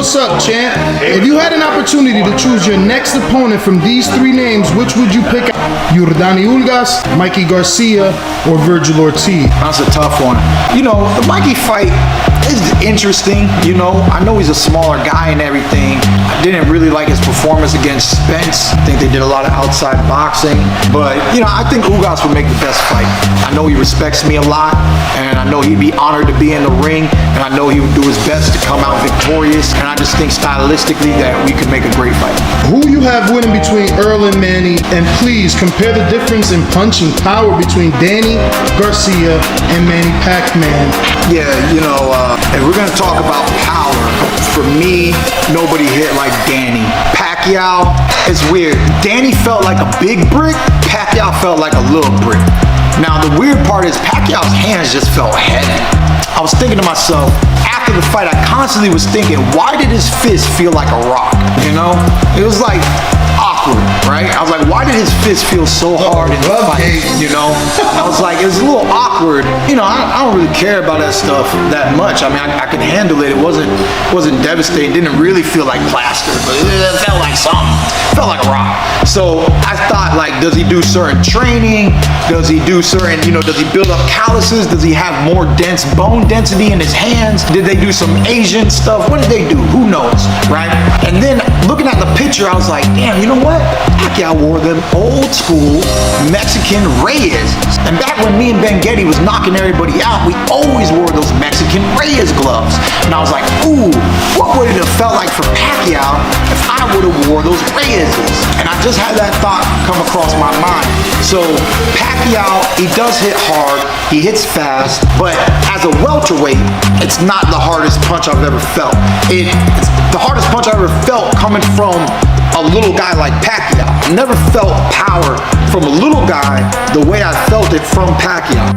What's up, champ? If you had an opportunity to choose your next opponent from these three names, which would you pick? Yordani Ulgas, Mikey Garcia, or Virgil Ortiz? That's a tough one. You know, the Mikey fight is interesting. You know, I know he's a smaller guy and everything. I didn't really like his performance against Spence. I think they did a lot of outside boxing. But, you know, I think Ulgas would make the best fight. I know he respects me a lot, and I know he'd be honored to be in the ring, and I know he would do his best to come out victorious. And I just think stylistically that we could make a great fight. Who you have winning between Earl and Manny? And please compare the difference in punching power between Danny Garcia and Manny Pacquiao. Yeah, you know, if we're gonna talk about power, for me, nobody hit like Danny. Pacquiao is weird. Danny felt like a big brick. Pacquiao felt like a little brick. Now the weird part is Pacquiao's hands just felt heavy. I was thinking to myself, after the fight, I constantly was thinking, why did his fist feel like a rock? You know? It was like awkward, right? I was like, why did his fist feel so hard in the fight? You know? I was like, it was a little awkward. You know, I don't really care about that stuff that much. I mean, I could handle it. It wasn't devastating. It didn't really feel like plaster, but it felt like something. It felt like a rock. So I thought, like, does he do certain training? Does he do certain, you know, does he build up calluses? Does he have more dense bone density in his hands? Did they do some Asian stuff? What did they do? Who knows, right? And then looking at the picture, I was like, damn, you know what? Pacquiao wore them old school Mexican Reyes. And back when me and Ben Getty was knocking everybody out, we always wore those Mexican Reyes gloves. And I was like, ooh, what would it have felt like for Pacquiao if I would have wore those Reyeses? And I just had that thought come across my mind. So Pacquiao, he does hit hard, he hits fast, but as a welterweight, it's not the hardest punch I've ever felt. It's the hardest punch I ever felt coming from a little guy like Pacquiao. I never felt power from a little guy the way I felt it from Pacquiao.